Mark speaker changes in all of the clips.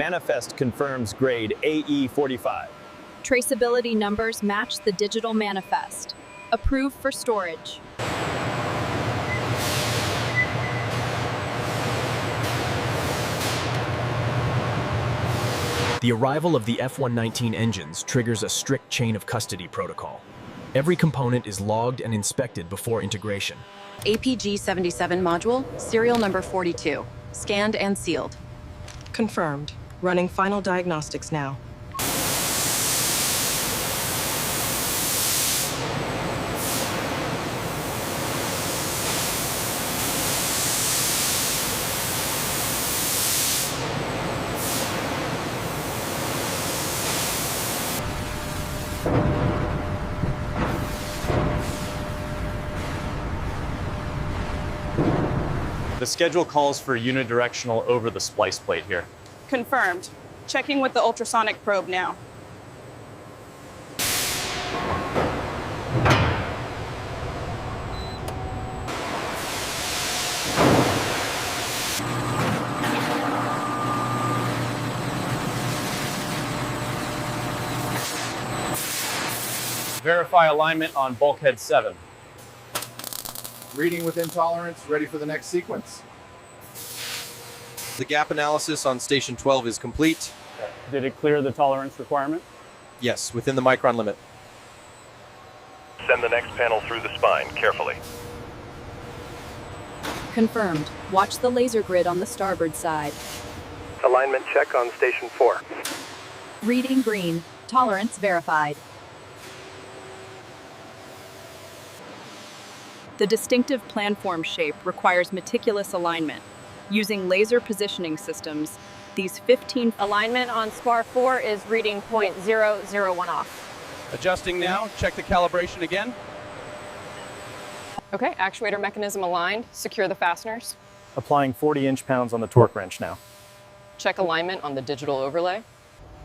Speaker 1: Manifest confirms grade AE45.
Speaker 2: Traceability numbers match the digital manifest. Approved for storage.
Speaker 3: The arrival of the F-119 engines triggers a strict chain of custody protocol. Every component is logged and inspected before integration.
Speaker 4: APG-77 module, serial number 42, scanned and sealed.
Speaker 5: Confirmed. Running final diagnostics now.
Speaker 1: The schedule calls for unidirectional over the splice plate here.
Speaker 6: Confirmed. Checking with the ultrasonic probe now.
Speaker 1: Verify alignment on bulkhead 7.
Speaker 7: Reading within tolerance, ready for the next sequence.
Speaker 8: The gap analysis on station 12 is complete.
Speaker 1: Did it clear the tolerance requirement?
Speaker 8: Yes, within the micron limit.
Speaker 9: Send the next panel through the spine, carefully.
Speaker 2: Confirmed. Watch the laser grid on the starboard side.
Speaker 9: Alignment check on station 4.
Speaker 2: Reading green. Tolerance verified. The distinctive planform shape requires meticulous alignment. Using laser positioning systems, these 15
Speaker 10: alignment on spar 4 is reading .001 off.
Speaker 11: Adjusting now. Check the calibration again.
Speaker 10: Okay, actuator mechanism aligned. Secure the fasteners.
Speaker 1: Applying 40 inch-pounds on the torque wrench now.
Speaker 10: Check alignment on the digital overlay.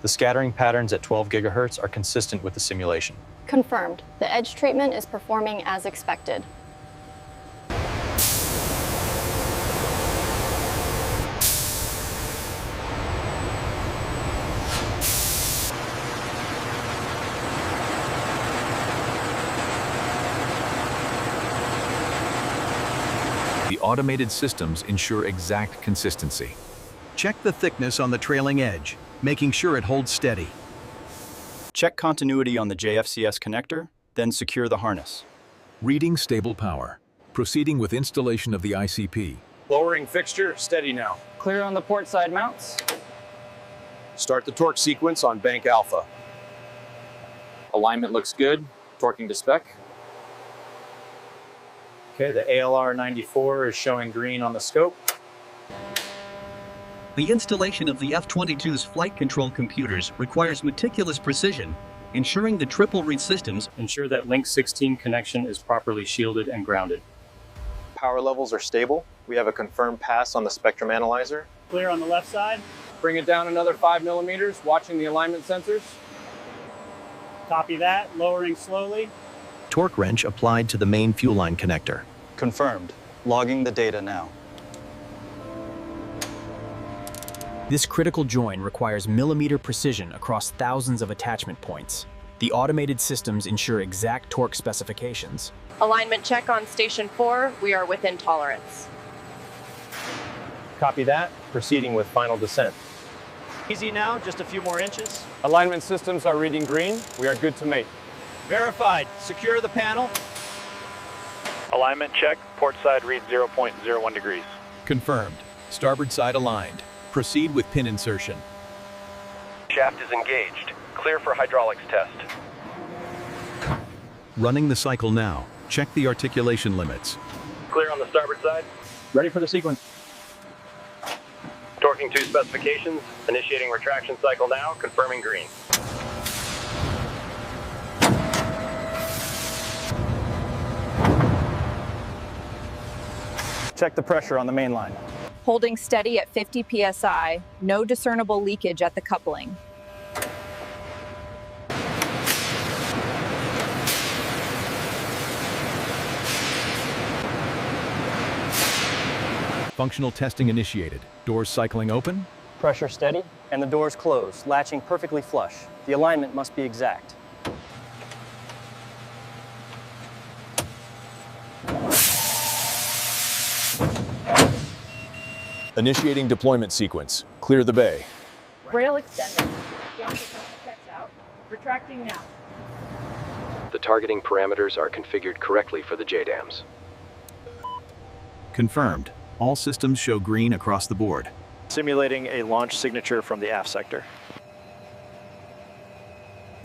Speaker 1: The scattering patterns at 12 gigahertz are consistent with the simulation.
Speaker 12: Confirmed. The edge treatment is performing as expected.
Speaker 13: The automated systems ensure exact consistency.
Speaker 14: Check the thickness on the trailing edge, making sure it holds steady.
Speaker 15: Check continuity on the JFCS connector, then secure the harness.
Speaker 13: Reading stable power. Proceeding with installation of the ICP.
Speaker 1: Lowering fixture, steady now.
Speaker 16: Clear on the port side mounts.
Speaker 1: Start the torque sequence on bank alpha.
Speaker 16: Alignment looks good. Torquing to spec.
Speaker 1: Okay, the ALR 94 is showing green on the scope.
Speaker 17: The installation of the F-22's flight control computers requires meticulous precision, ensuring the triple read systems
Speaker 18: ensure that Link 16 connection is properly shielded and grounded.
Speaker 8: Power levels are stable. We have a confirmed pass on the spectrum analyzer.
Speaker 16: Clear on the left side.
Speaker 11: Bring it down another 5 millimeters, watching the alignment sensors.
Speaker 16: Copy that. Lowering slowly.
Speaker 14: Torque wrench applied to the main fuel line connector.
Speaker 15: Confirmed. Logging the data now.
Speaker 3: This critical join requires millimeter precision across thousands of attachment points. The automated systems ensure exact torque specifications.
Speaker 10: Alignment check on station 4. We are within tolerance.
Speaker 1: Copy that. Proceeding with final descent.
Speaker 16: Easy now, just a few more inches.
Speaker 11: Alignment systems are reading green. We are good to mate.
Speaker 16: Verified. Secure the panel.
Speaker 9: Alignment check. Port side reads 0.01 degrees.
Speaker 13: Confirmed. Starboard side aligned. Proceed with pin insertion.
Speaker 9: Shaft is engaged. Clear for hydraulics test.
Speaker 14: Running the cycle now. Check the articulation limits.
Speaker 9: Clear on the starboard side.
Speaker 16: Ready for the sequence.
Speaker 9: Torquing to specifications. Initiating retraction cycle now. Confirming green.
Speaker 1: Check the pressure on the main line.
Speaker 2: Holding steady at 50 psi, no discernible leakage at the coupling.
Speaker 13: Functional testing initiated. Doors cycling open.
Speaker 3: Pressure steady, and the doors close, latching perfectly flush. The alignment must be exact.
Speaker 13: Initiating deployment sequence. Clear the bay.
Speaker 10: Rail extended. Checks out. Retracting now.
Speaker 9: The targeting parameters are configured correctly for the JDAMs.
Speaker 14: Confirmed. All systems show green across the board.
Speaker 1: Simulating a launch signature from the aft sector.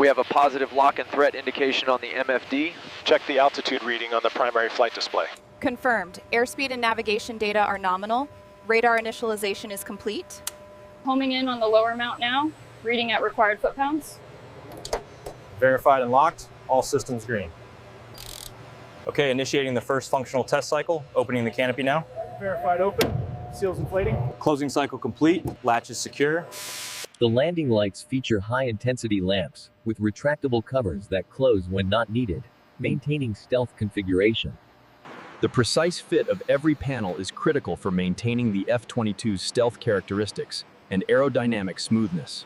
Speaker 19: We have a positive lock and threat indication on the MFD.
Speaker 1: Check the altitude reading on the primary flight display.
Speaker 2: Confirmed. Airspeed and navigation data are nominal. Radar initialization is complete.
Speaker 6: Homing in on the lower mount now, reading at required foot-pounds.
Speaker 3: Verified and locked, all systems green. Okay, initiating the first functional test cycle, opening the canopy now.
Speaker 16: Verified open. Seals inflating.
Speaker 3: Closing cycle complete, latch is secure.
Speaker 20: The landing lights feature high-intensity lamps with retractable covers that close when not needed, maintaining stealth configuration.
Speaker 3: The precise fit of every panel is critical for maintaining the F-22's stealth characteristics and aerodynamic smoothness.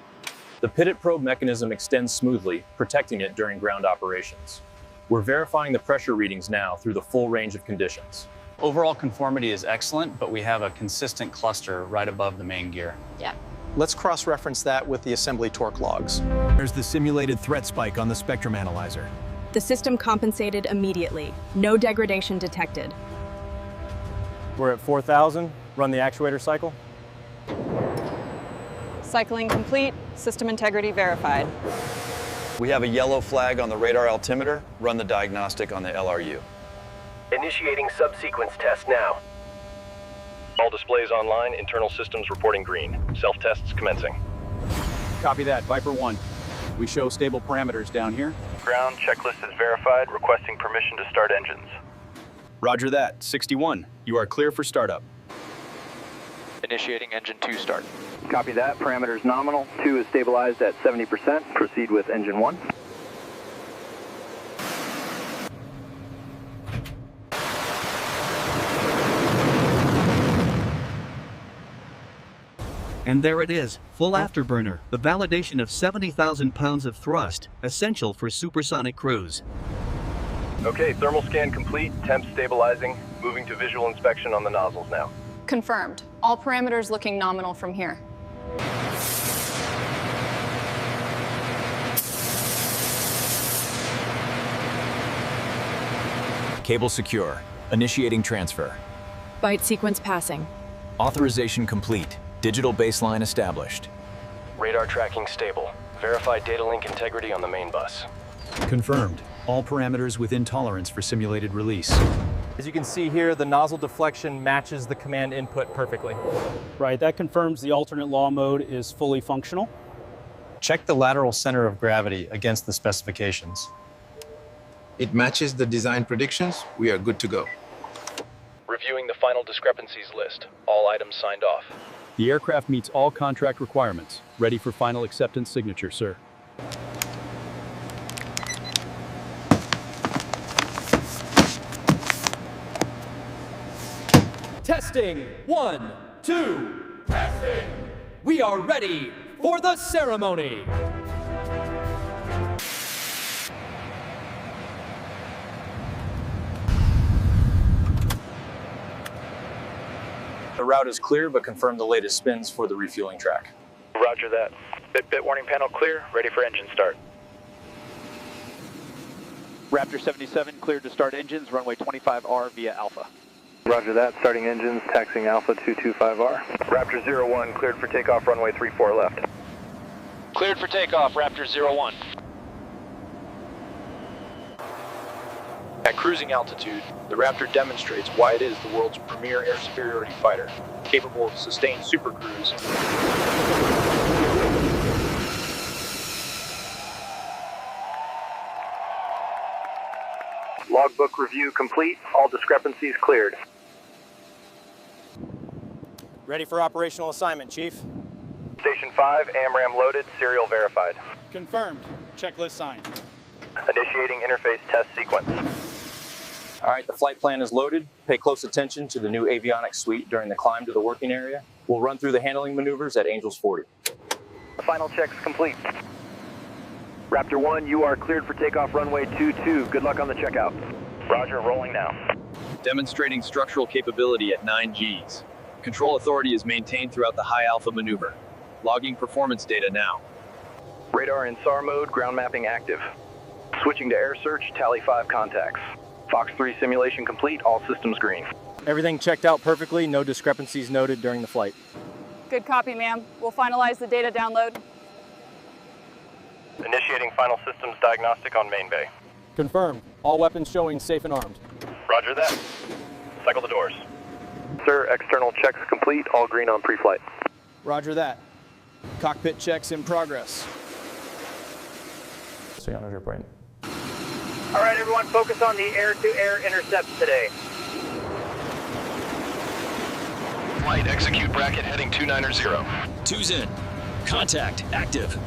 Speaker 3: The pitted probe mechanism extends smoothly, protecting it during ground operations. We're verifying the pressure readings now through the full range of conditions.
Speaker 15: Overall conformity is excellent, but we have a consistent cluster right above the main gear.
Speaker 12: Yeah.
Speaker 8: Let's cross-reference that with the assembly torque logs.
Speaker 14: There's the simulated threat spike on the spectrum analyzer.
Speaker 2: The system compensated immediately. No degradation detected.
Speaker 3: We're at 4,000. Run the actuator cycle.
Speaker 6: Cycling complete, system integrity verified.
Speaker 15: We have a yellow flag on the radar altimeter. Run the diagnostic on the LRU.
Speaker 9: Initiating subsequence test now. All displays online, internal systems reporting green. Self-tests commencing.
Speaker 15: Copy that, Viper 1. We show stable parameters down here.
Speaker 9: Ground checklist is verified, requesting permission to start engines.
Speaker 15: Roger that, 61. You are clear for startup.
Speaker 19: Initiating engine 2 start.
Speaker 9: Copy that, parameters nominal. 2 is stabilized at 70%. Proceed with engine 1.
Speaker 17: And there it is, full afterburner, the validation of 70,000 pounds of thrust, essential for supersonic cruise.
Speaker 9: Okay, thermal scan complete, temp stabilizing, moving to visual inspection on the nozzles now.
Speaker 4: Confirmed. All parameters looking nominal from here.
Speaker 13: Cable secure. Initiating transfer.
Speaker 2: Byte sequence passing.
Speaker 13: Authorization complete. Digital baseline established.
Speaker 9: Radar tracking stable. Verified data link integrity on the main bus.
Speaker 14: Confirmed. All parameters within tolerance for simulated release.
Speaker 3: As you can see here, the nozzle deflection matches the command input perfectly.
Speaker 16: Right, that confirms the alternate law mode is fully functional.
Speaker 1: Check the lateral center of gravity against the specifications.
Speaker 7: It matches the design predictions. We are good to go.
Speaker 9: Reviewing the final discrepancies list. All items signed off.
Speaker 18: The aircraft meets all contract requirements. Ready for final acceptance signature, sir.
Speaker 21: Testing, 1, 2. Testing. We are ready for the ceremony.
Speaker 3: The route is clear, but confirm the latest spins for the refueling track.
Speaker 9: Roger that. Bit warning panel clear, ready for engine start.
Speaker 19: Raptor 77 cleared to start engines, runway 25R via Alpha.
Speaker 9: Roger that, starting engines, taxiing Alpha 225R. Raptor 01 cleared for takeoff, runway 34 left.
Speaker 19: Cleared for takeoff, Raptor 01.
Speaker 1: At cruising altitude, the Raptor demonstrates why it is the world's premier air superiority fighter, capable of sustained supercruise.
Speaker 9: Logbook review complete, all discrepancies cleared.
Speaker 3: Ready for operational assignment, Chief.
Speaker 9: Station 5, AMRAM loaded, serial verified.
Speaker 16: Confirmed. Checklist signed.
Speaker 9: Initiating interface test sequence.
Speaker 3: All right, the flight plan is loaded. Pay close attention to the new avionics suite during the climb to the working area. We'll run through the handling maneuvers at Angels 40.
Speaker 9: The final check's complete. Raptor 1, you are cleared for takeoff runway 22. Good luck on the checkout. Roger, rolling now.
Speaker 3: Demonstrating structural capability at 9 Gs. Control authority is maintained throughout the high alpha maneuver. Logging performance data now.
Speaker 9: Radar in SAR mode, ground mapping active. Switching to air search, tally 5 contacts. Fox 3 simulation complete, all systems green.
Speaker 11: Everything checked out perfectly, no discrepancies noted during the flight.
Speaker 6: Good copy, ma'am. We'll finalize the data download.
Speaker 9: Initiating final systems diagnostic on main bay.
Speaker 11: Confirmed. All weapons showing safe and armed.
Speaker 9: Roger that. Cycle the doors. Sir, external checks complete, all green on pre-flight.
Speaker 11: Roger that. Cockpit checks in progress. So on your point.
Speaker 9: All right, everyone, focus on the air-to-air intercepts today. Flight execute bracket heading 290.
Speaker 3: Two's in. Contact active.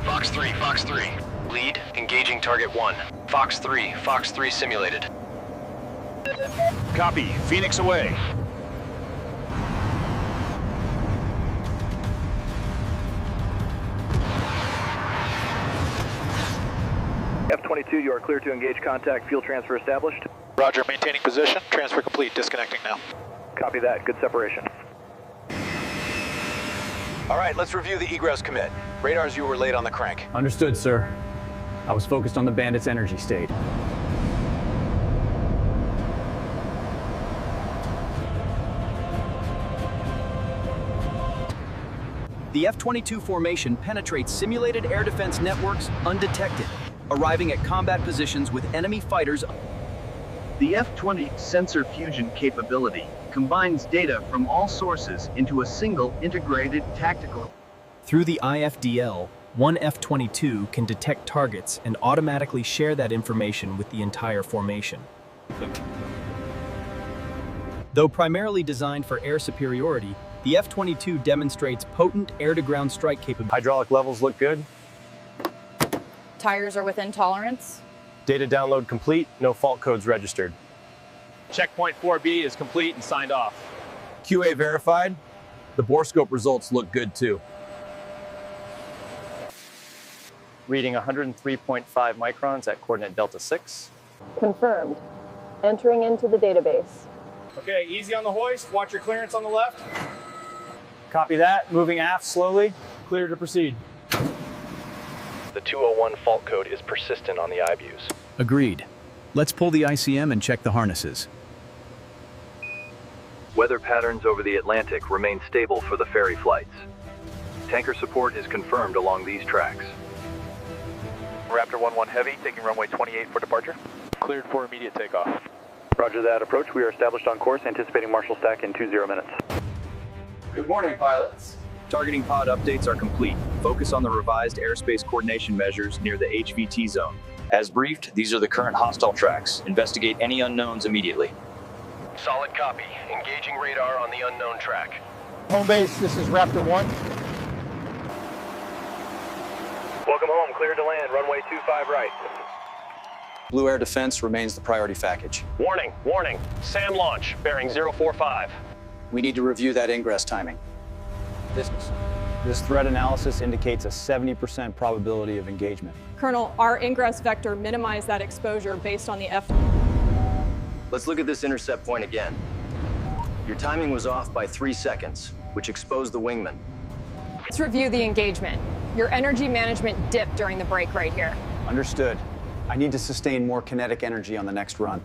Speaker 9: Fox 3, Fox 3. Lead, engaging target 1. Fox 3 simulated.
Speaker 3: Copy. Phoenix away.
Speaker 9: F-22, you are clear to engage contact. Fuel transfer established.
Speaker 8: Roger, maintaining position. Transfer complete. Disconnecting now.
Speaker 9: Copy that. Good separation.
Speaker 15: All right, let's review the egress commit. Radars, you were late on the crank.
Speaker 16: Understood, sir. I was focused on the Bandit's energy state.
Speaker 5: The F-22 formation penetrates simulated air defense networks undetected, arriving at combat positions with enemy fighters.
Speaker 22: The F-20 sensor fusion capability combines data from all sources into a single integrated tactical.
Speaker 5: Through the IFDL, one F-22 can detect targets and automatically share that information with the entire formation. Though primarily designed for air superiority, the F-22 demonstrates potent air-to-ground strike capability.
Speaker 3: Hydraulic levels look good.
Speaker 10: Tires are within tolerance.
Speaker 3: Data download complete, no fault codes registered. Checkpoint 4B is complete and signed off. QA verified. The borescope results look good too.
Speaker 8: Reading 103.5 microns at coordinate Delta 6.
Speaker 10: Confirmed. Entering into the database.
Speaker 11: Okay, easy on the hoist. Watch your clearance on the left. Copy that. Moving aft slowly. Clear to proceed.
Speaker 9: The 201 fault code is persistent on the IBUs.
Speaker 14: Agreed. Let's pull the ICM and check the harnesses.
Speaker 1: Weather patterns over the Atlantic remain stable for the ferry flights. Tanker support is confirmed along these tracks.
Speaker 9: Raptor 11 Heavy, taking runway 28 for departure.
Speaker 1: Cleared for immediate takeoff.
Speaker 9: Roger that. Approach. We are established on course, anticipating Marshall stack in 20 minutes.
Speaker 11: Good morning, pilots.
Speaker 3: Targeting pod updates are complete. Focus on the revised airspace coordination measures near the HVT zone. As briefed, these are the current hostile tracks. Investigate any unknowns immediately.
Speaker 9: Solid copy. Engaging radar on the unknown track.
Speaker 11: Home base, this is Raptor 1.
Speaker 9: Welcome home. Cleared to land. Runway 25 right.
Speaker 15: Blue Air Defense remains the priority package.
Speaker 9: Warning, warning. SAM launch, bearing 045.
Speaker 15: We need to review that ingress timing.
Speaker 16: This threat analysis indicates a 70% probability of engagement.
Speaker 6: Colonel, our ingress vector minimized that exposure based on the F.
Speaker 9: Let's look at this intercept point again. Your timing was off by 3 seconds, which exposed the wingman.
Speaker 10: Let's review the engagement. Your energy management dipped during the break right here.
Speaker 14: Understood. I need to sustain more kinetic energy on the next run.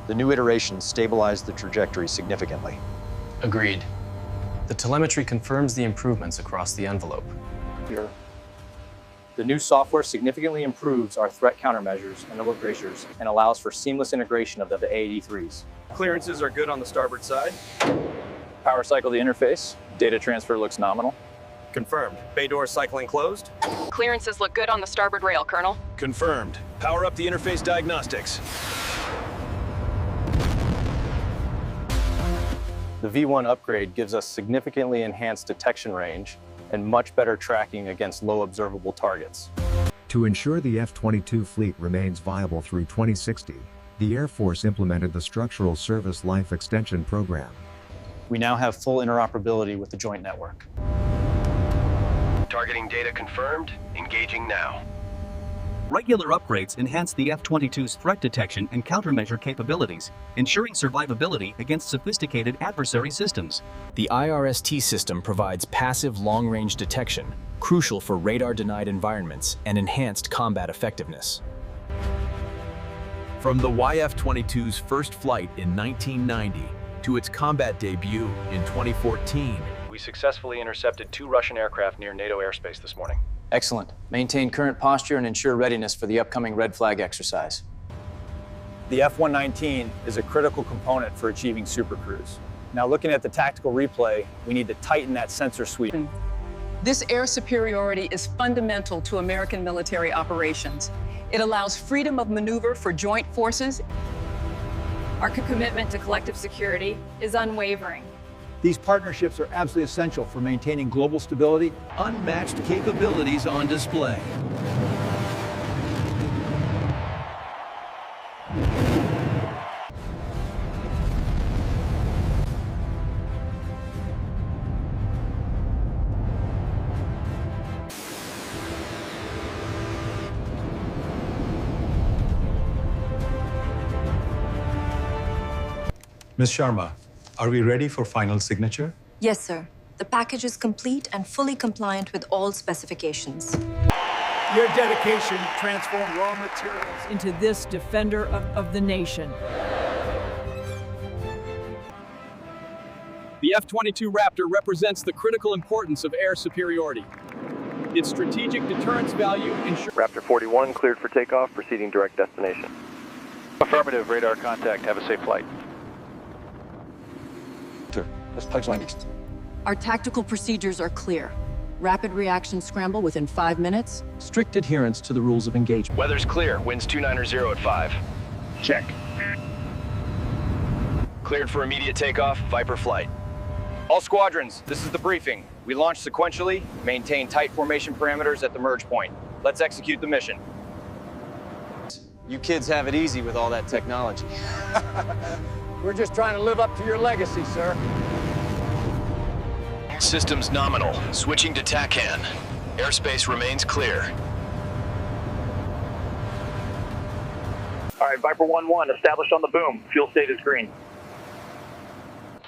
Speaker 8: The new iteration stabilized the trajectory significantly.
Speaker 23: Agreed. The telemetry confirms the improvements across the envelope.
Speaker 11: The new software significantly improves our threat countermeasures and alert ratios and allows for seamless integration of the A83s.
Speaker 3: Clearances are good on the starboard side.
Speaker 1: Power cycle the interface. Data transfer looks nominal.
Speaker 3: Confirmed. Bay doors cycling closed.
Speaker 2: Clearances look good on the starboard rail, Colonel.
Speaker 3: Confirmed. Power up the interface diagnostics.
Speaker 8: The V1 upgrade gives us significantly enhanced detection range and much better tracking against low observable targets.
Speaker 24: To ensure the F-22 fleet remains viable through 2060, the Air Force implemented the Structural Service Life Extension Program.
Speaker 8: We now have full interoperability with the joint network.
Speaker 4: Targeting data confirmed. Engaging now.
Speaker 5: Regular upgrades enhance the F-22's threat detection and countermeasure capabilities, ensuring survivability against sophisticated adversary systems.
Speaker 3: The IRST system provides passive long-range detection, crucial for radar-denied environments and enhanced combat effectiveness.
Speaker 13: From the YF-22's first flight in 1990 to its combat debut in 2014,
Speaker 1: We successfully intercepted 2 Russian aircraft near NATO airspace this morning.
Speaker 12: Excellent. Maintain current posture and ensure readiness for the upcoming red flag exercise.
Speaker 11: The F-119 is a critical component for achieving supercruise. Now, looking at the tactical replay, we need to tighten that sensor suite.
Speaker 17: This air superiority is fundamental to American military operations. It allows freedom of maneuver for joint forces.
Speaker 10: Our commitment to collective security is unwavering.
Speaker 20: These partnerships are absolutely essential for maintaining global stability.
Speaker 14: Unmatched capabilities on display.
Speaker 7: Ms. Sharma, are we ready for final signature?
Speaker 25: Yes, sir. The package is complete and fully compliant with all specifications.
Speaker 20: Your dedication transformed raw materials
Speaker 26: into this defender of the nation.
Speaker 18: The F-22 Raptor represents the critical importance of air superiority. Its strategic deterrence value ensures...
Speaker 9: Raptor 41 cleared for takeoff, proceeding direct destination.
Speaker 19: Affirmative, radar contact. Have a safe flight.
Speaker 25: Our tactical procedures are clear. Rapid reaction scramble within 5 minutes.
Speaker 23: Strict adherence to the rules of engagement.
Speaker 4: Weather's clear. Winds 290 at 5.
Speaker 11: Check.
Speaker 4: Cleared for immediate takeoff. Viper flight.
Speaker 11: All squadrons, this is the briefing. We launch sequentially, maintain tight formation parameters at the merge point. Let's execute the mission.
Speaker 12: You kids have it easy with all that technology.
Speaker 20: We're just trying to live up to your legacy, sir.
Speaker 4: Systems nominal. Switching to TACAN. Airspace remains clear.
Speaker 9: All right, Viper 1-1, established on the boom. Fuel state is green.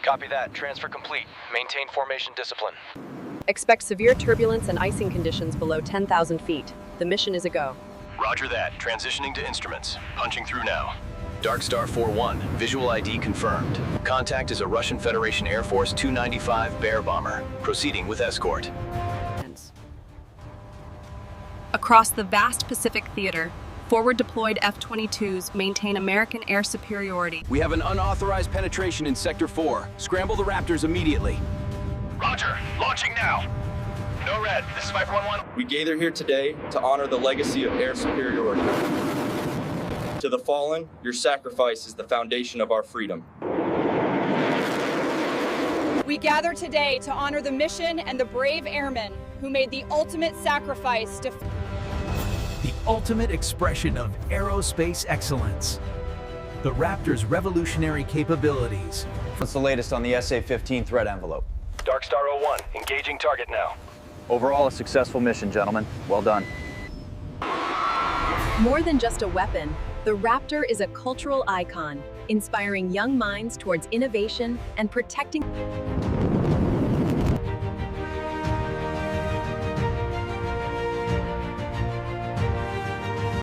Speaker 4: Copy that. Transfer complete. Maintain formation discipline.
Speaker 2: Expect severe turbulence and icing conditions below 10,000 feet. The mission is a go.
Speaker 4: Roger that. Transitioning to instruments. Punching through now. Dark Star 4-1, visual ID confirmed. Contact is a Russian Federation Air Force 295 Bear bomber, proceeding with escort.
Speaker 2: Across the vast Pacific theater, forward deployed F-22s maintain American air superiority.
Speaker 5: We have an unauthorized penetration in Sector 4. Scramble the Raptors immediately.
Speaker 4: Roger, launching now. No red, this is Viper 1-1.
Speaker 8: We gather here today to honor the legacy of air superiority. To the fallen, your sacrifice is the foundation of our freedom.
Speaker 6: We gather today to honor the mission and the brave airmen who made the ultimate sacrifice to...
Speaker 14: The ultimate expression of aerospace excellence. The Raptor's revolutionary capabilities.
Speaker 8: What's the latest on the SA-15 threat envelope?
Speaker 4: Dark Star 01, engaging target now.
Speaker 19: Overall, a successful mission, gentlemen. Well done.
Speaker 2: More than just a weapon, the Raptor is a cultural icon, inspiring young minds towards innovation and protecting...